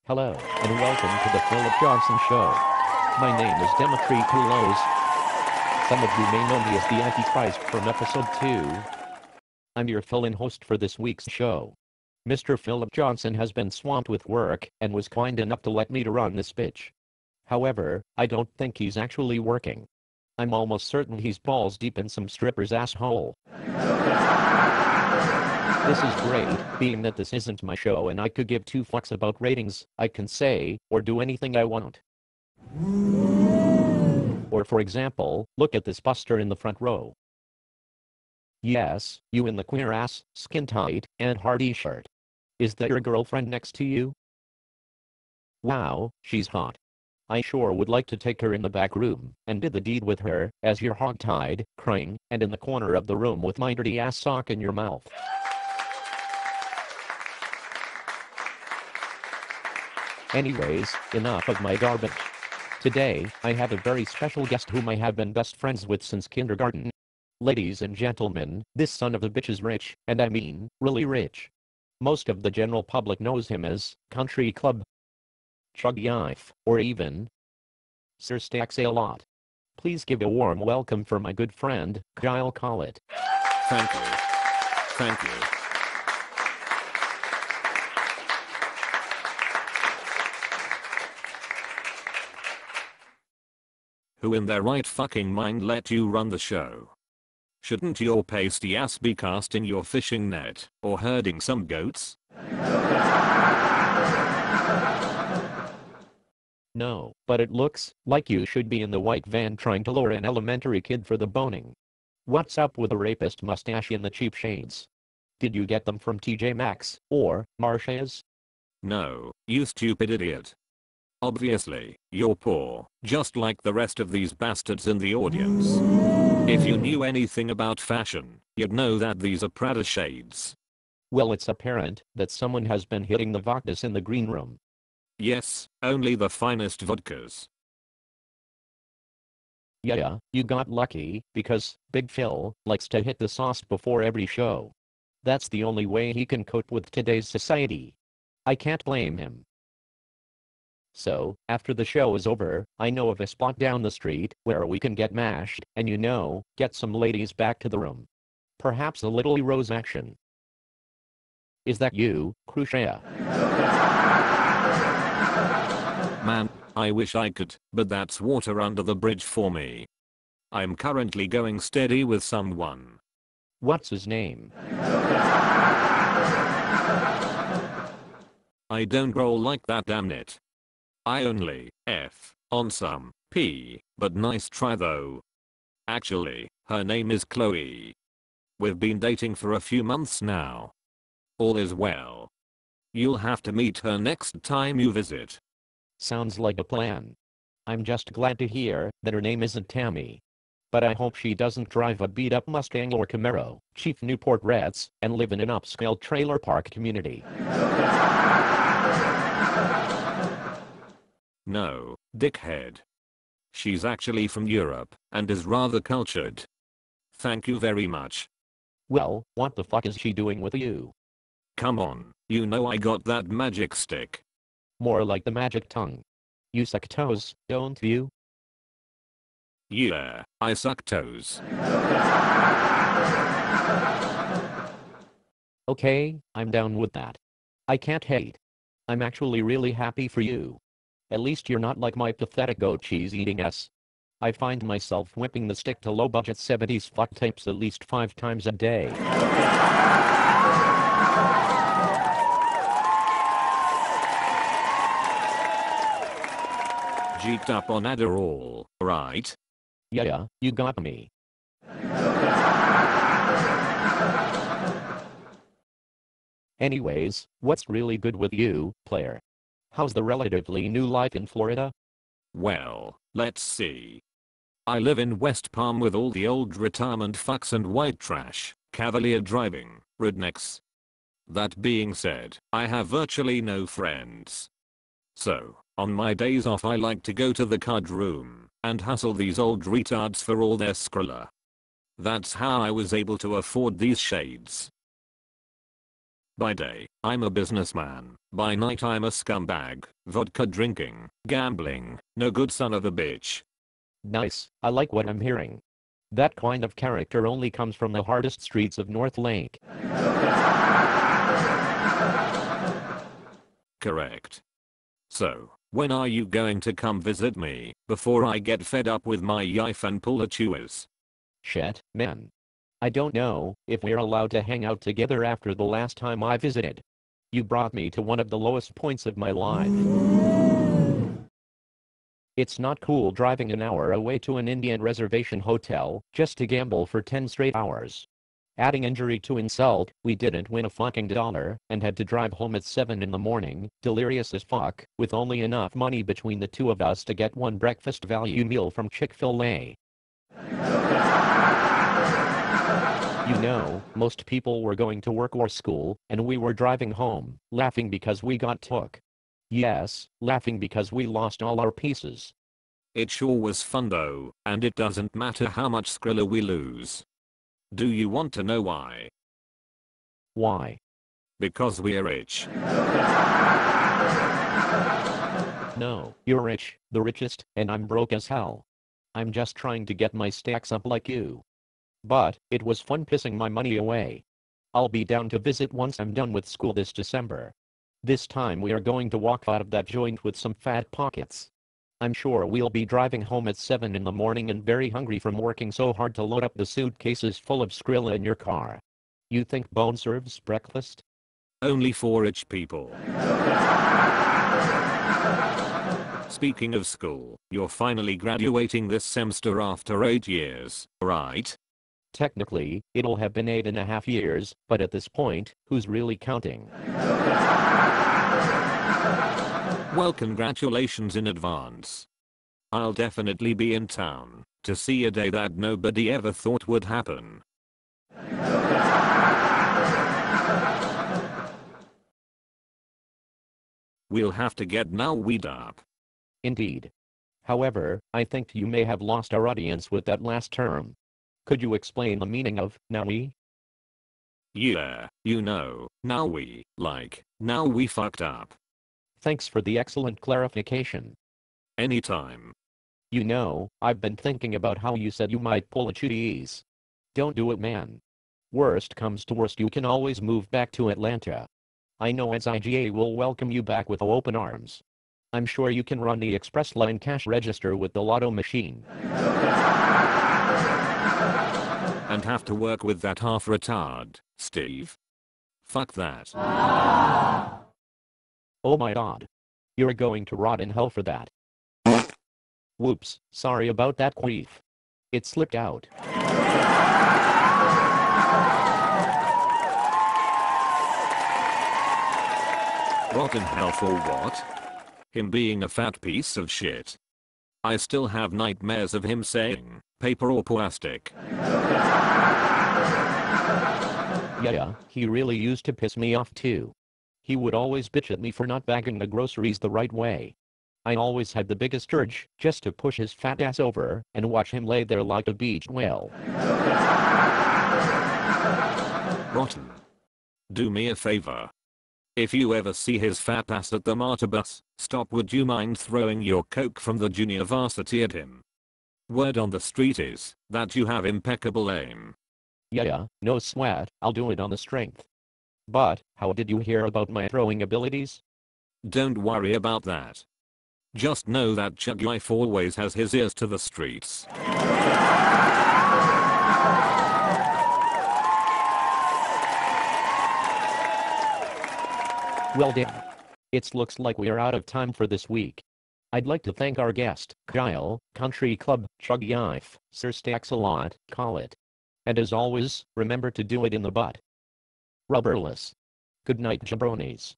Hello, and welcome to the Philip Johnson Show. My name is Dimitri Poulos. Some of you may know me as the Antichrist from episode 2. I'm your fill-in host for this week's show. Mr. Philip Johnson has been swamped with work, and was kind enough to let me to run this bitch. However, I don't think he's actually working. I'm almost certain he's balls deep in some stripper's asshole. This is great, being that this isn't my show and I could give two fucks about ratings. I can say, or do anything I want. Or for example, look at this buster in the front row. Yes, you in the queer ass, skin tight, and hardy shirt. Is that your girlfriend next to you? Wow, she's hot. I sure would like to take her in the back room and do the deed with her, as you're hog-tied, crying, and in the corner of the room with my dirty ass sock in your mouth. Anyways, enough of my garbage. Today, I have a very special guest whom I have been best friends with since kindergarten. Ladies and gentlemen, this son of a bitch is rich, and I mean, really rich. Most of the general public knows him as Country Club, Chug Yife, or even Sir Stacks a lot. Please give a warm welcome for my good friend, Collett. Thank you. Thank you. Who in their right fucking mind let you run the show? Shouldn't your pasty ass be casting your fishing net, or herding some goats? No, but it looks like you should be in the white van trying to lure an elementary kid for the boning. What's up with the rapist mustache and the cheap shades? Did you get them from TJ Maxx, or Marshalls? No, you stupid idiot. Obviously, you're poor, just like the rest of these bastards in the audience. If you knew anything about fashion, you'd know that these are Prada shades. Well, it's apparent that someone has been hitting the vodkas in the green room. Yes, only the finest vodkas. Yeah, you got lucky, because Big Phil likes to hit the sauce before every show. That's the only way he can cope with today's society. I can't blame him. So, after the show is over, I know of a spot down the street where we can get mashed, and get some ladies back to the room. Perhaps a little rose action. Is that you, Crucia? Man, I wish I could, but that's water under the bridge for me. I'm currently going steady with someone. What's his name? I don't roll like that, damn it. I only F on some P, but nice try though. Actually, her name is Chloe. We've been dating for a few months now. All is well. You'll have to meet her next time you visit. Sounds like a plan. I'm just glad to hear that her name isn't Tammy. But I hope she doesn't drive a beat-up Mustang or Camaro, Chief Newport Reds, and live in an upscale trailer park community. No, dickhead. She's actually from Europe, and is rather cultured. Thank you very much. Well, what the fuck is she doing with you? Come on, you know I got that magic stick. More like the magic tongue. You suck toes, don't you? Yeah, I suck toes. Okay, I'm down with that. I can't hate. I'm actually really happy for you. At least you're not like my pathetic goat cheese eating ass. I find myself whipping the stick to low budget 70s fuck tapes at least 5 times a day. Geeked up on Adderall, right? Yeah, you got me. Anyways, what's really good with you, player? How's the relatively new life in Florida? Well, let's see. I live in West Palm with all the old retirement fucks and white trash, cavalier driving, rednecks. That being said, I have virtually no friends. So, on my days off I like to go to the card room and hustle these old retards for all their Skrilla. That's how I was able to afford these shades. By day, I'm a businessman. By night I'm a scumbag, vodka drinking, gambling, no good son of a bitch. Nice, I like what I'm hearing. That kind of character only comes from the hardest streets of North Lake. Correct. So, when are you going to come visit me, before I get fed up with my yife and pull a chewers? Shit, man. I don't know if we're allowed to hang out together after the last time I visited. You brought me to one of the lowest points of my life. It's not cool driving an hour away to an Indian reservation hotel just to gamble for 10 straight hours. Adding injury to insult, we didn't win a fucking dollar and had to drive home at 7 in the morning, delirious as fuck, with only enough money between the two of us to get one breakfast value meal from Chick-fil-A. You know, most people were going to work or school, and we were driving home, laughing because we got took. Yes, laughing because we lost all our pieces. It sure was fun though, and it doesn't matter how much Skrilla we lose. Do you want to know why? Why? Because we're rich. No, you're rich, the richest, and I'm broke as hell. I'm just trying to get my stacks up like you. But, it was fun pissing my money away. I'll be down to visit once I'm done with school this December. This time we are going to walk out of that joint with some fat pockets. I'm sure we'll be driving home at 7 in the morning and very hungry from working so hard to load up the suitcases full of Skrilla in your car. You think Bone serves breakfast? Only for rich people. Speaking of school, you're finally graduating this semester after 8 years, right? Technically, it'll have been 8.5 years, but at this point, who's really counting? Well, congratulations in advance. I'll definitely be in town to see a day that nobody ever thought would happen. We'll have to get now weed up. Indeed. However, I think you may have lost our audience with that last term. Could you explain the meaning of now we? Yeah, you know, now we fucked up. Thanks for the excellent clarification. Anytime. You know, I've been thinking about how you said you might pull a cheese. Don't do it, man. Worst comes to worst, you can always move back to Atlanta. I know SIGA will welcome you back with open arms. I'm sure you can run the express line cash register with the lotto machine. And have to work with that half retard, Steve. Fuck that. Oh my god. You're going to rot in hell for that. Whoops, sorry about that queef. It slipped out. Rot in hell for what? Him being a fat piece of shit. I still have nightmares of him saying, paper or plastic. Yeah, he really used to piss me off too. He would always bitch at me for not bagging the groceries the right way. I always had the biggest urge just to push his fat ass over and watch him lay there like a beached whale. Rotten. Do me a favor. If you ever see his fat ass at the MARTA bus stop, would you mind throwing your Coke from the junior varsity at him? Word on the street is that you have impeccable aim. Yeah, no sweat, I'll do it on the strength. But, how did you hear about my throwing abilities? Don't worry about that. Just know that Chug Life always has his ears to the streets. Well damn. It looks like we are out of time for this week. I'd like to thank our guest, Kyle, Country Club, Chug Life, Sir Stacks a lot, Collett. And as always, remember to do it in the butt. Rubberless. Good night, jabronis.